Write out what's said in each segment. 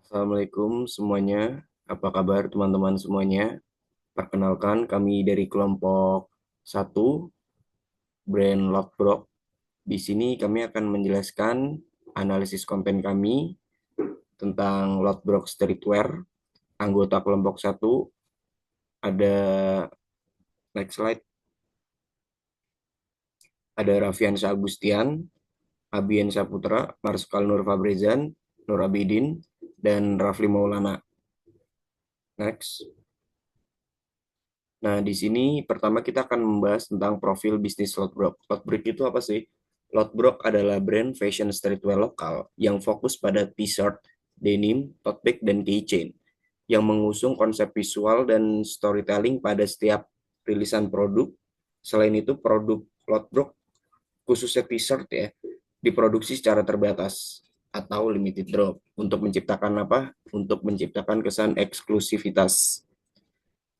Assalamualaikum semuanya. Apa kabar teman-teman semuanya? Perkenalkan kami dari kelompok satu brand Lockbrock. Di sini kami akan menjelaskan analisis konten kami tentang Lockbrock Streetwear. Anggota kelompok satu ada next slide, ada Raffiansa Agustian, Abian Saputra, Marskal Nur Fabrezan, Nur Abidin, dan Rafli Maulana. Next. Nah, di sini pertama kita akan membahas tentang profil bisnis Lotbrock. Lotbrock itu apa sih? Lotbrock adalah brand fashion streetwear lokal yang fokus pada t-shirt, denim, tote bag, dan keychain yang mengusung konsep visual dan storytelling pada setiap rilisan produk. Selain itu, produk Lotbrock, khususnya t-shirt ya, diproduksi secara terbatas atau limited drop untuk menciptakan apa? Untuk menciptakan kesan eksklusivitas.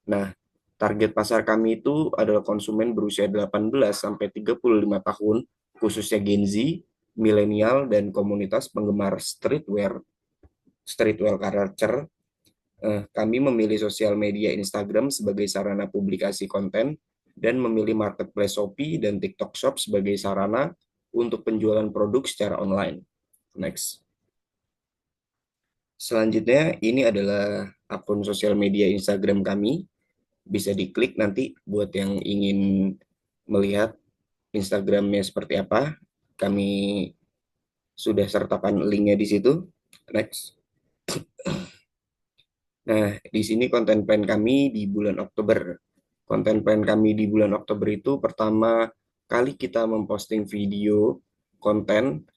Nah, target pasar kami itu adalah konsumen berusia 18 sampai 35 tahun, khususnya Gen Z, milenial, dan komunitas penggemar streetwear culture. Kami memilih sosial media Instagram sebagai sarana publikasi konten dan memilih marketplace Shopee dan TikTok Shop sebagai sarana untuk penjualan produk secara online. Next. Selanjutnya, ini adalah akun sosial media Instagram kami. Bisa diklik nanti buat yang ingin melihat Instagramnya seperti apa. Kami sudah sertakan linknya di situ. Next. Nah, di sini konten plan kami di bulan Oktober. Konten plan kami di bulan Oktober itu pertama kali kita memposting video konten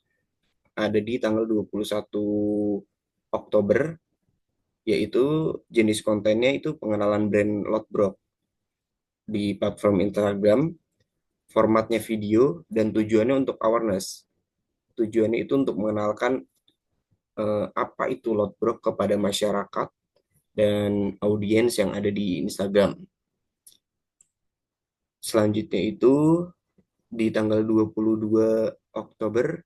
ada di tanggal 21 Oktober, yaitu jenis kontennya itu pengenalan brand Lotbrock di platform Instagram. Formatnya video dan tujuannya untuk awareness. Tujuannya itu untuk mengenalkan apa itu Lotbrock kepada masyarakat dan audiens yang ada di Instagram. Selanjutnya itu di tanggal 22 Oktober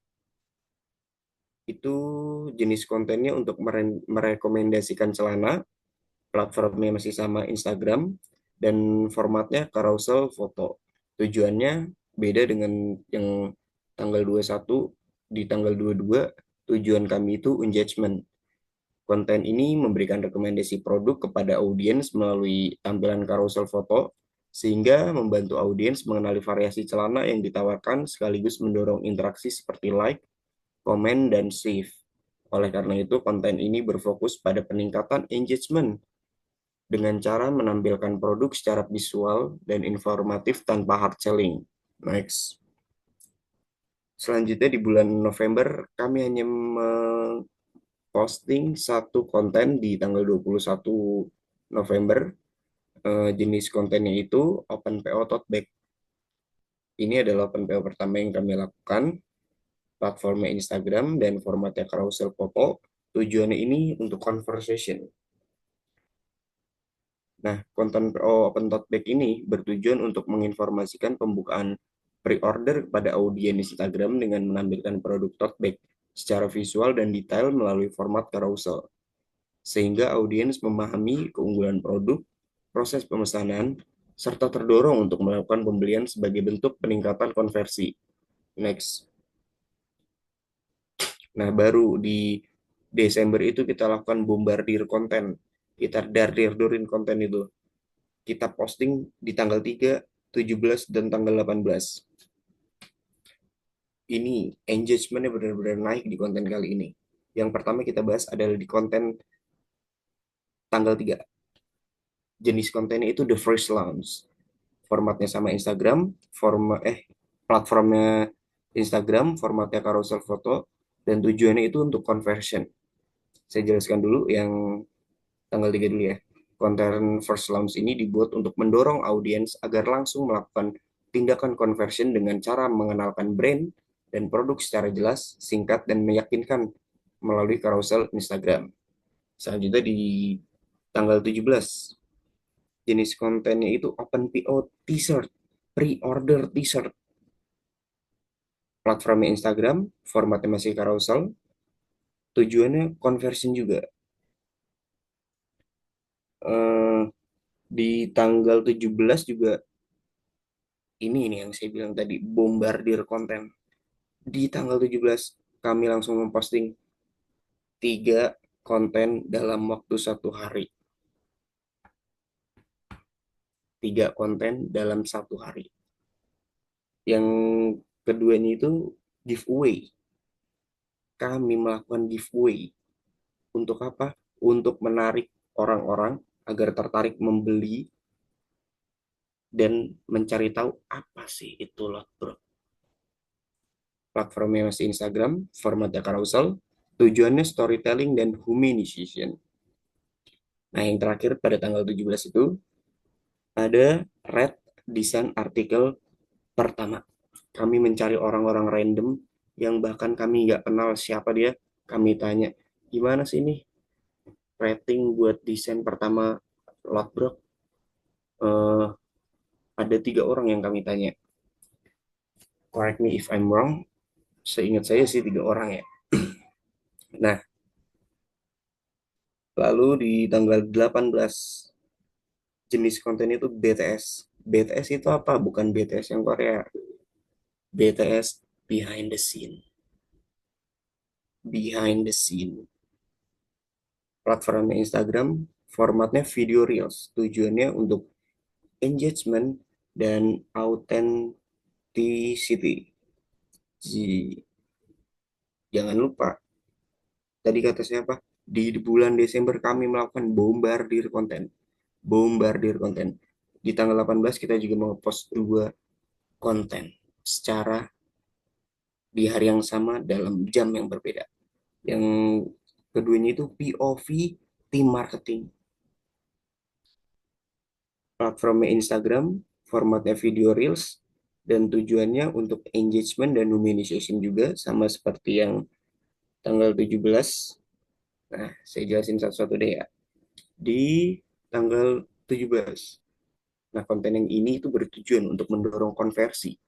itu jenis kontennya untuk merekomendasikan celana, platformnya masih sama Instagram, dan formatnya carousel foto. Tujuannya beda dengan yang tanggal 21. Di tanggal 22 tujuan kami itu engagement. Konten ini memberikan rekomendasi produk kepada audiens melalui tampilan carousel foto, sehingga membantu audiens mengenali variasi celana yang ditawarkan sekaligus mendorong interaksi seperti like, komen, dan save. Oleh karena itu, konten ini berfokus pada peningkatan engagement dengan cara menampilkan produk secara visual dan informatif tanpa hard selling. Next. Selanjutnya di bulan November, kami hanya posting satu konten di tanggal 21 November. Jenis kontennya itu Open PO Tote Bag. Ini adalah Open PO pertama yang kami lakukan. Platformnya Instagram dan formatnya carousel foto. Tujuannya ini untuk conversation. Nah, konten PO Open Tote Bag ini bertujuan untuk menginformasikan pembukaan pre-order kepada audiens Instagram dengan menampilkan produk tote bag secara visual dan detail melalui format carousel, sehingga audiens memahami keunggulan produk, proses pemesanan, serta terdorong untuk melakukan pembelian sebagai bentuk peningkatan konversi. Next. Nah, baru di Desember itu kita lakukan bombardir konten. Kita dardir-durin konten itu. Kita posting di tanggal 3, 17, dan tanggal 18. Ini engagementnya benar-benar naik di konten kali ini. Yang pertama kita bahas adalah di konten tanggal 3. Jenis kontennya itu The First Launch. Formatnya sama Instagram, platformnya Instagram, formatnya carousel foto, dan tujuannya itu untuk conversion. Saya jelaskan dulu yang tanggal 3 dulu ya. Konten First Launch ini dibuat untuk mendorong audiens agar langsung melakukan tindakan conversion dengan cara mengenalkan brand dan produk secara jelas, singkat, dan meyakinkan melalui carousel Instagram. Selanjutnya di tanggal 17, jenis kontennya itu Open PO T-shirt, pre-order T-shirt. Platformnya Instagram, formatnya masih carousel, tujuannya conversion juga. Eh, di tanggal 17 juga ini yang saya bilang tadi, bombardir konten. Di tanggal 17 kami langsung memposting 3 konten dalam waktu 1 hari. 3 konten dalam 1 hari. Yang keduanya itu giveaway. Kami melakukan giveaway. Untuk apa? Untuk menarik orang-orang agar tertarik membeli dan mencari tahu apa sih itu lot bro. Platformnya masih Instagram, formatnya carousel, tujuannya storytelling dan humanization. Nah, yang terakhir pada tanggal 17 itu ada red design artikel pertama. Kami mencari orang-orang random yang bahkan kami nggak kenal siapa dia. Kami tanya, gimana sih nih rating buat desain pertama Lotbrock? Eh, ada 3 orang yang kami tanya. Correct me if I'm wrong. Seingat saya sih 3 orang ya. Nah, lalu di tanggal 18 jenis konten itu BTS. BTS itu apa? Bukan BTS yang Korea. BTS behind the scene. Behind the scene. Platformnya Instagram, formatnya video reels. Tujuannya untuk engagement dan authenticity. Jangan lupa, tadi kata siapa? Di bulan Desember kami melakukan bombardir konten. Bombardir konten. Di tanggal 18 kita juga mau post 2 konten secara di hari yang sama dalam jam yang berbeda. Yang keduanya itu POV tim marketing. Platformnya Instagram, formatnya video reels, dan tujuannya untuk engagement dan humanization juga, sama seperti yang tanggal 17. Nah, saya jelasin satu-satu deh ya. Di tanggal 17. Nah, konten yang ini itu bertujuan untuk mendorong konversi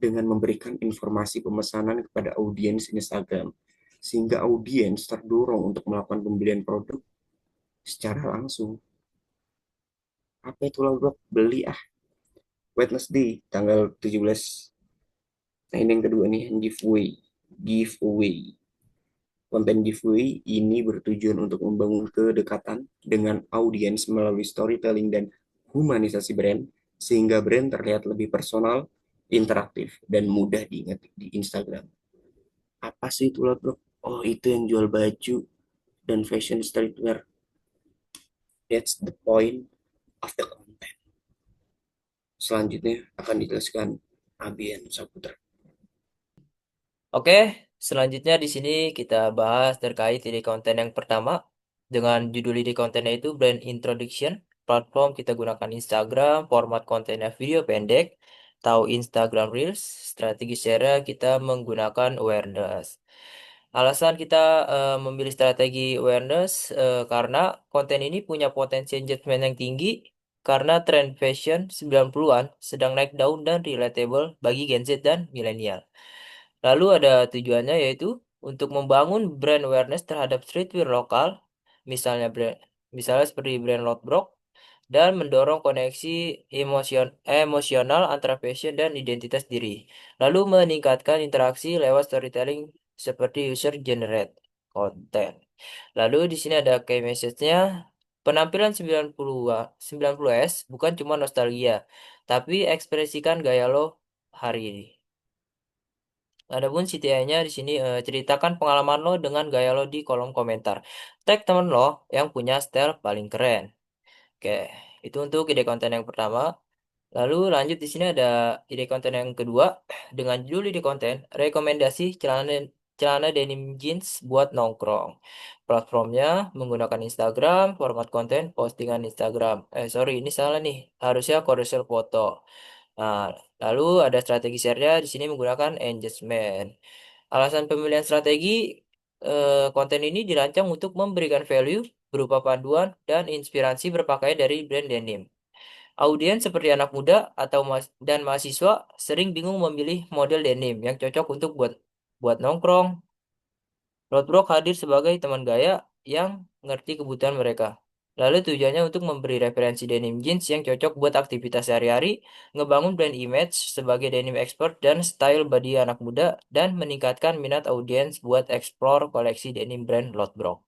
dengan memberikan informasi pemesanan kepada audiens Instagram, sehingga audiens terdorong untuk melakukan pembelian produk secara langsung. Apa itu lo bro? Beli ah. Wednesday, tanggal 17. Nah, ini yang kedua nih, yang giveaway. Giveaway. Konten giveaway ini bertujuan untuk membangun kedekatan dengan audiens melalui storytelling dan humanisasi brand, sehingga brand terlihat lebih personal, interaktif, dan mudah diingat di Instagram. Apa sih itu lah bro? Oh, itu yang jual baju dan fashion streetwear. That's the point of the content. Selanjutnya akan dijelaskan Abian Saputra. Oke, selanjutnya di sini kita bahas terkait ide konten yang pertama dengan judul ide kontennya itu brand introduction. Platform kita gunakan Instagram, format kontennya video pendek, tahu Instagram Reels, strategi share kita menggunakan awareness. Alasan kita memilih strategi awareness karena konten ini punya potensi engagement yang tinggi karena tren fashion 90-an sedang naik daun dan relatable bagi Gen Z dan milenial. Lalu ada tujuannya yaitu untuk membangun brand awareness terhadap streetwear lokal, misalnya seperti brand Lotbrock, dan mendorong koneksi emosional antara fashion dan identitas diri. Lalu meningkatkan interaksi lewat storytelling seperti user generate content. Lalu di sini ada key message-nya. Penampilan 90S bukan cuma nostalgia, tapi ekspresikan gaya lo hari ini. Adapun CTI-nya di sini ceritakan pengalaman lo dengan gaya lo di kolom komentar. Tag temen lo yang punya style paling keren. Oke, itu untuk ide konten yang pertama. Lalu lanjut di sini ada ide konten yang kedua dengan judul ide konten rekomendasi celana celana denim jeans buat nongkrong. Platformnya menggunakan Instagram, format konten postingan Instagram. Sorry, ini salah nih. Harusnya carousel foto. Nah, lalu ada strategi share-nya di sini menggunakan engagement. Alasan pemilihan strategi konten ini dirancang untuk memberikan value berupa panduan dan inspirasi berpakaian dari brand denim. Audiens seperti anak muda atau dan mahasiswa sering bingung memilih model denim yang cocok untuk buat buat nongkrong. Roadblock hadir sebagai teman gaya yang ngerti kebutuhan mereka. Lalu tujuannya untuk memberi referensi denim jeans yang cocok buat aktivitas sehari-hari, ngebangun brand image sebagai denim expert dan style body anak muda, dan meningkatkan minat audiens buat explore koleksi denim brand Lodbrok.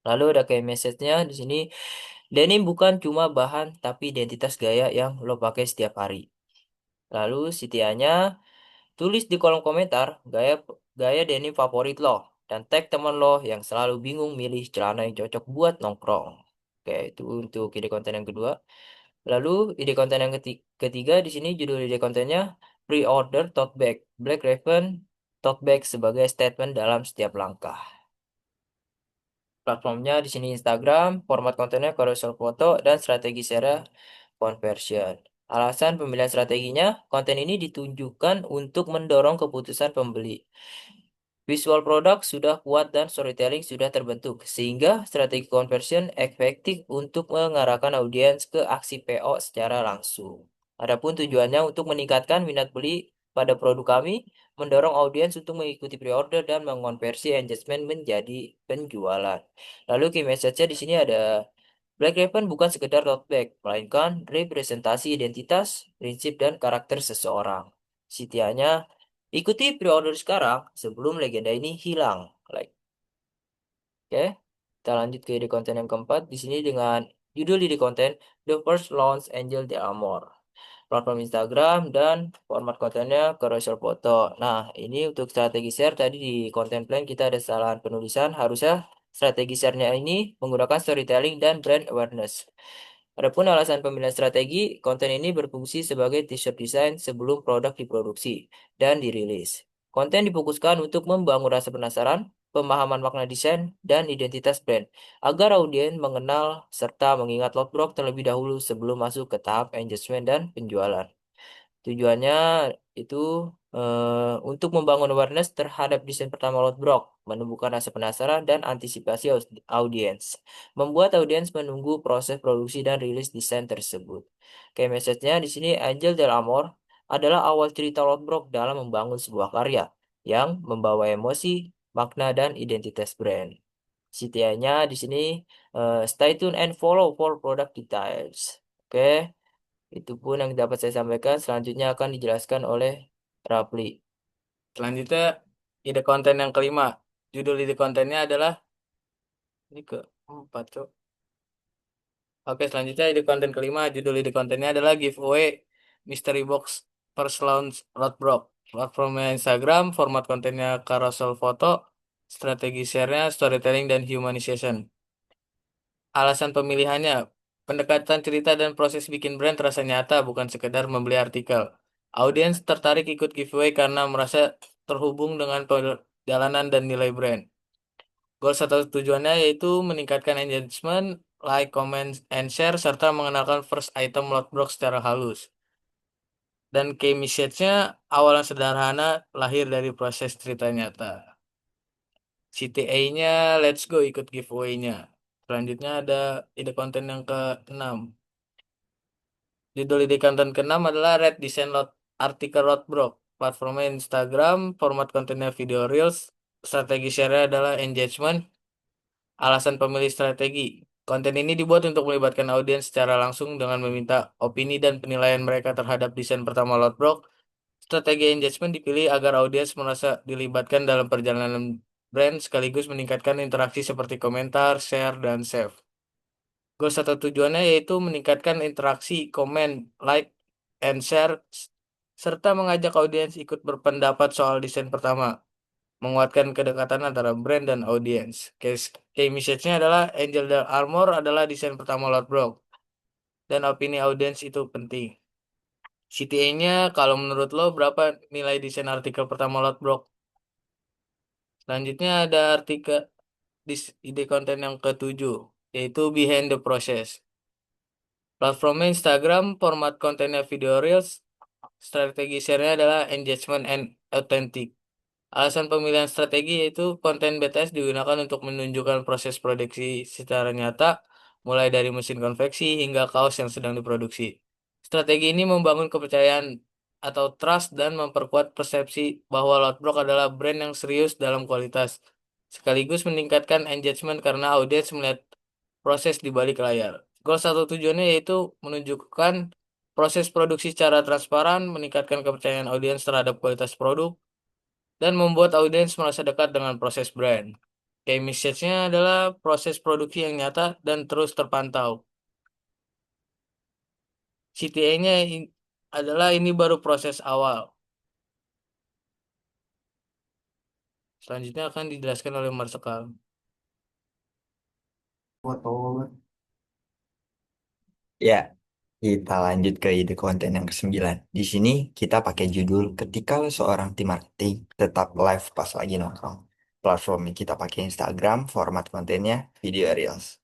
Lalu ada kayak message-nya di sini, denim bukan cuma bahan tapi identitas gaya yang lo pakai setiap hari. Lalu sitianya, tulis di kolom komentar gaya gaya denim favorit lo dan tag teman lo yang selalu bingung milih celana yang cocok buat nongkrong. Oke, itu untuk ide konten yang kedua. Lalu ide konten yang ketiga di sini judul ide kontennya pre-order tote bag Black Raven tote bag sebagai statement dalam setiap langkah. Platformnya di sini Instagram, format kontennya carousel foto dan strategi share conversion. Alasan pemilihan strateginya, konten ini ditunjukkan untuk mendorong keputusan pembeli. Visual produk sudah kuat dan storytelling sudah terbentuk, sehingga strategi conversion efektif untuk mengarahkan audiens ke aksi PO secara langsung. Adapun tujuannya untuk meningkatkan minat beli pada produk kami, mendorong audiens untuk mengikuti pre-order dan mengonversi engagement menjadi penjualan. Lalu key message-nya di sini ada Black Raven bukan sekedar tote bag, melainkan representasi identitas, prinsip, dan karakter seseorang. Sitianya, ikuti pre-order sekarang sebelum legenda ini hilang. Like, oke. Kita lanjut ke ide konten yang keempat. Di sini dengan judul ide konten The First Launch Angel de Amor. Platform Instagram dan format kontennya carousel foto. Nah, ini untuk strategi share tadi di content plan kita ada kesalahan penulisan. Harusnya strategi share-nya ini menggunakan storytelling dan brand awareness. Adapun alasan pemilihan strategi, konten ini berfungsi sebagai teaser design sebelum produk diproduksi dan dirilis. Konten difokuskan untuk membangun rasa penasaran, pemahaman makna desain, dan identitas brand, agar audiens mengenal serta mengingat Lotbrok terlebih dahulu sebelum masuk ke tahap engagement dan penjualan. Tujuannya itu untuk membangun awareness terhadap desain pertama Lotbrok, menumbuhkan rasa penasaran dan antisipasi audiens, membuat audiens menunggu proses produksi dan rilis desain tersebut. Kayak message-nya di sini Angel del Amor adalah awal cerita Lotbrok dalam membangun sebuah karya yang membawa emosi, makna, dan identitas brand. Sitianya di sini stay tune and follow for product details. Oke. Itu pun yang dapat saya sampaikan. Selanjutnya akan dijelaskan oleh Rapli. Selanjutnya, ide konten yang kelima. Judul ide kontennya adalah ini keempat, Cok. Oke, selanjutnya ide konten kelima. Judul ide kontennya adalah giveaway mystery box first launch Lotbrock. Platformnya Instagram, format kontennya carousel foto, strategi share-nya storytelling dan humanization. Alasan pemilihannya, pendekatan cerita dan proses bikin brand terasa nyata, bukan sekedar membeli artikel. Audiens tertarik ikut giveaway karena merasa terhubung dengan perjalanan dan nilai brand. Goal atau tujuannya yaitu meningkatkan engagement, like, comment, and share, serta mengenalkan first item Lotbrock secara halus. Dan key message-nya awalan sederhana, lahir dari proses cerita nyata. CTA-nya, let's go ikut giveaway-nya. Selanjutnya ada ide konten yang ke-6. Judul ide konten ke-6 adalah Red Design Lot Artikel Lotbrock. Platformnya Instagram, format kontennya video reels, strategi share adalah engagement. Alasan pemilih strategi. Konten ini dibuat untuk melibatkan audiens secara langsung dengan meminta opini dan penilaian mereka terhadap desain pertama Lotbrock. Strategi engagement dipilih agar audiens merasa dilibatkan dalam perjalanan brand sekaligus meningkatkan interaksi seperti komentar, share, dan save. Goal atau tujuannya yaitu meningkatkan interaksi, komen, like, and share, serta mengajak audiens ikut berpendapat soal desain pertama, menguatkan kedekatan antara brand dan audiens. Key message-nya adalah Angel del Armor adalah desain pertama Lord Brock, dan opini audiens itu penting. CTA-nya, kalau menurut lo berapa nilai desain artikel pertama Lord Brock? Selanjutnya ada artikel ide konten yang ketujuh, yaitu Behind the Process. Platformnya Instagram, format kontennya video reels, strategi share-nya adalah engagement and authentic. Alasan pemilihan strategi yaitu konten BTS digunakan untuk menunjukkan proses produksi secara nyata, mulai dari mesin konveksi hingga kaos yang sedang diproduksi. Strategi ini membangun kepercayaan atau trust dan memperkuat persepsi bahwa Lotbrock adalah brand yang serius dalam kualitas, sekaligus meningkatkan engagement karena audiens melihat proses di balik layar. Goal satu tujuannya yaitu menunjukkan proses produksi secara transparan, meningkatkan kepercayaan audiens terhadap kualitas produk, dan membuat audiens merasa dekat dengan proses brand. Key message-nya adalah proses produksi yang nyata dan terus terpantau. CTA-nya adalah ini baru proses awal. Selanjutnya akan dijelaskan oleh Marsekal. Ya, kita lanjut ke ide konten yang ke-9. Di sini kita pakai judul ketika seorang tim marketing tetap live pas lagi nongkrong. Platformnya kita pakai Instagram, format kontennya video Reels.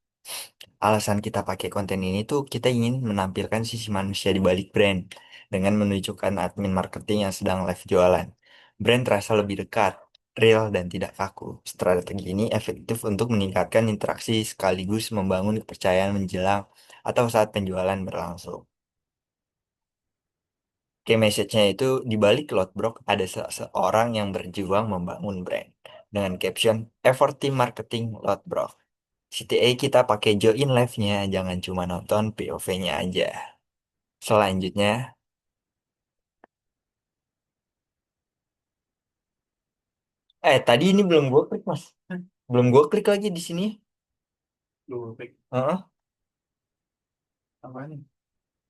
Alasan kita pakai konten ini tuh kita ingin menampilkan sisi manusia di balik brand dengan menunjukkan admin marketing yang sedang live jualan. Brand terasa lebih dekat, real dan tidak kaku. Strategi ini efektif untuk meningkatkan interaksi sekaligus membangun kepercayaan menjelang atau saat penjualan berlangsung. Key message-nya itu di balik Lotbrock ada seseorang yang berjuang membangun brand dengan caption effort team marketing Lotbrock. CTA kita pakai join live-nya, jangan cuma nonton POV-nya aja. Selanjutnya, tadi ini belum gue klik mas, belum gue klik lagi di sini. Heeh, Apa nih?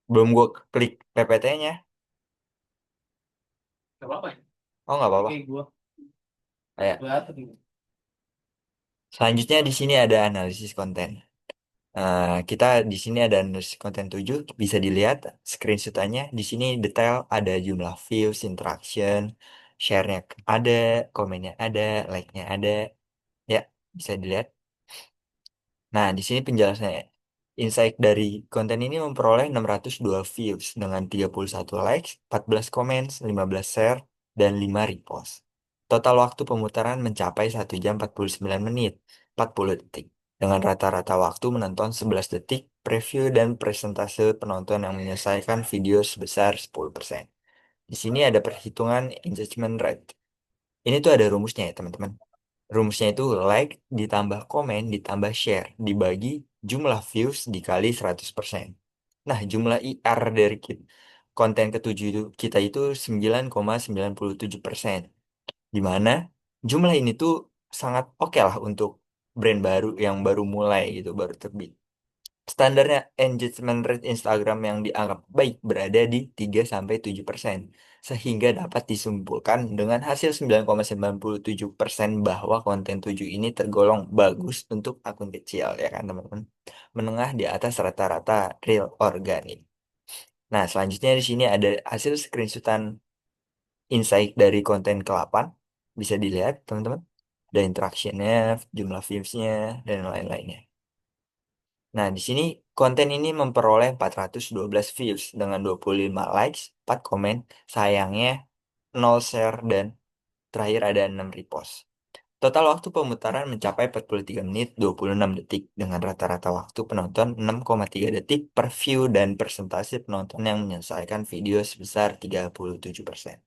belum gue klik PPT-nya. Gak apa-apa ya? Oh nggak apa-apa. Oke, gua Kayak kelihatan nih. selanjutnya di sini ada analisis konten. Kita di sini ada analisis konten 7, bisa dilihat screenshotannya. Di sini detail ada jumlah views, interaction, share-nya ada, komennya ada, like-nya ada. Ya, bisa dilihat. Nah, di sini penjelasannya. Insight dari konten ini memperoleh 602 views dengan 31 likes, 14 comments, 15 share, dan 5 repost. Total waktu pemutaran mencapai 1 jam 49 menit, 40 detik. Dengan rata-rata waktu menonton 11 detik, preview dan presentase penonton yang menyelesaikan video sebesar 10%. Di sini ada perhitungan engagement rate. Ini tuh ada rumusnya ya, teman-teman. Rumusnya itu like ditambah komen ditambah share dibagi jumlah views dikali 100%. Nah, jumlah IR dari konten ketujuh itu kita itu 9,97%. Di mana jumlah ini tuh sangat oke lah untuk brand baru yang baru mulai gitu, baru terbit. Standarnya engagement rate Instagram yang dianggap baik berada di 3-7%, sehingga dapat disimpulkan dengan hasil 9,97% bahwa konten 7 ini tergolong bagus untuk akun kecil, ya kan teman-teman? Menengah di atas rata-rata real organik. Nah, selanjutnya di sini ada hasil screenshotan insight dari konten ke-8. Bisa dilihat, teman-teman. Ada interaction-nya, jumlah views-nya, dan lain-lainnya. Nah, di sini konten ini memperoleh 412 views dengan 25 likes, 4 komen, sayangnya 0 share, dan terakhir ada 6 repost. Total waktu pemutaran mencapai 43 menit 26 detik dengan rata-rata waktu penonton 6,3 detik per view dan persentase penonton yang menyelesaikan video sebesar 37%.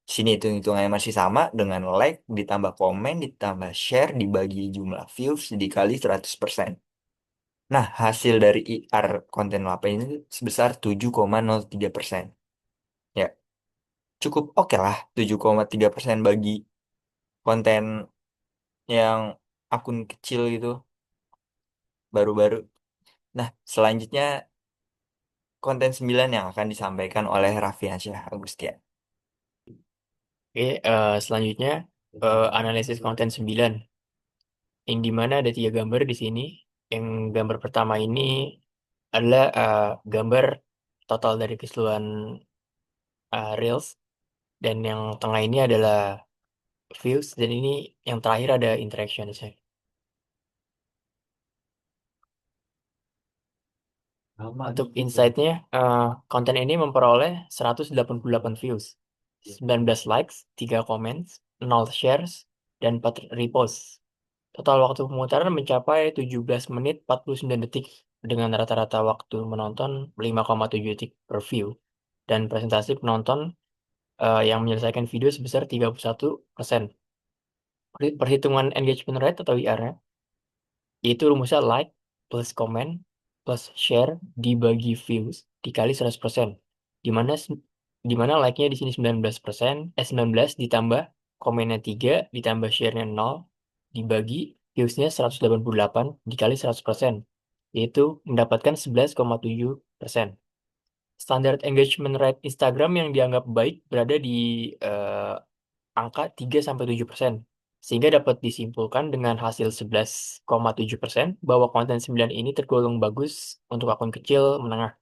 Di sini hitung-hitungannya masih sama dengan like ditambah komen ditambah share dibagi jumlah views dikali 100%. Nah, hasil dari IR konten 8 ini sebesar 7,03%. Ya, cukup oke lah 7,3% bagi konten yang akun kecil gitu, baru-baru. Nah, selanjutnya konten 9 yang akan disampaikan oleh Raffiansyah Agustian. Oke, selanjutnya analisis konten 9, yang dimana ada 3 gambar di sini. Yang gambar pertama ini adalah gambar total dari keseluruhan Reels, dan yang tengah ini adalah views, dan ini yang terakhir ada interaction. Untuk insight-nya, konten ini memperoleh 188 views, 19 likes, 3 comments, 0 shares, dan 4 repost. Total waktu pemutaran mencapai 17 menit 49 detik dengan rata-rata waktu menonton 5,7 detik per view. Dan presentasi penonton yang menyelesaikan video sebesar 31%. Perhitungan engagement rate atau IR-nya, yaitu rumusnya like plus komen plus share dibagi views dikali 100%. Dimana like-nya di sini 19%, 19 ditambah komennya 3 ditambah share-nya 0 dibagi views-nya 188 dikali 100%, yaitu mendapatkan 11,7%. Standar engagement rate Instagram yang dianggap baik berada di angka 3-7%. Sehingga dapat disimpulkan dengan hasil 11,7% bahwa konten 9 ini tergolong bagus untuk akun kecil menengah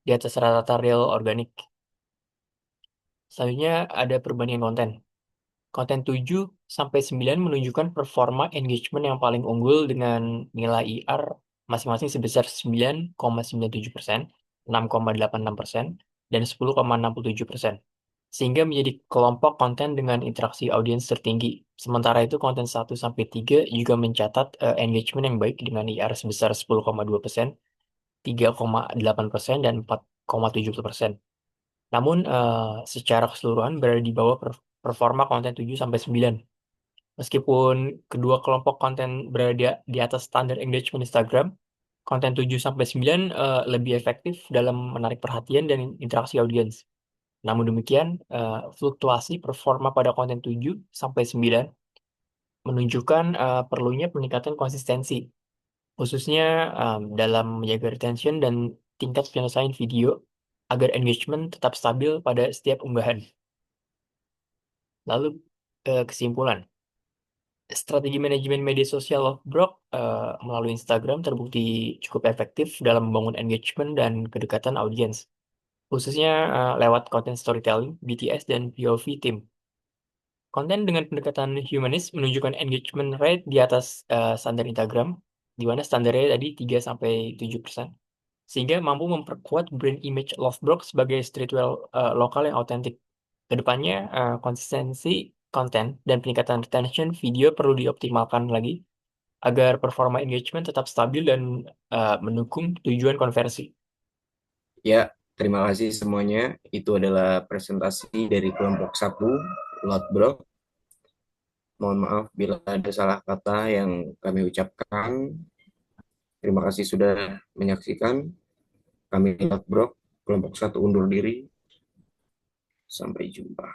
di atas rata-rata real organik. Selanjutnya ada perbandingan konten. Konten 7-9 menunjukkan performa engagement yang paling unggul dengan nilai IR masing-masing sebesar 9,97%, 6,86%, dan 10,67%. Sehingga menjadi kelompok konten dengan interaksi audiens tertinggi. Sementara itu konten 1-3 juga mencatat engagement yang baik dengan IR sebesar 10,2%, 3,8%, dan 4,70%. Namun secara keseluruhan berada di bawah performa konten 7-9. Meskipun kedua kelompok konten berada di atas standar engagement Instagram, konten 7-9 lebih efektif dalam menarik perhatian dan interaksi audiens. Namun demikian, fluktuasi performa pada konten 7-9 menunjukkan perlunya peningkatan konsistensi, khususnya dalam menjaga retention dan tingkat penyelesaian video agar engagement tetap stabil pada setiap unggahan. Lalu kesimpulan, strategi manajemen media sosial Lovesbrok melalui Instagram terbukti cukup efektif dalam membangun engagement dan kedekatan audiens, khususnya lewat konten storytelling, BTS, dan POV team. Konten dengan pendekatan humanis menunjukkan engagement rate di atas standar Instagram, di mana standarnya tadi 3-7%, sehingga mampu memperkuat brand image Lovesbrok sebagai streetwear lokal yang autentik. Kedepannya, konsistensi konten dan peningkatan retention video perlu dioptimalkan lagi agar performa engagement tetap stabil dan mendukung tujuan konversi. Ya, terima kasih semuanya. Itu adalah presentasi dari kelompok 1 Lovesbrok. Mohon maaf bila ada salah kata yang kami ucapkan. Terima kasih sudah menyaksikan. Kami Lovesbrok, kelompok 1 undur diri. Sampai jumpa.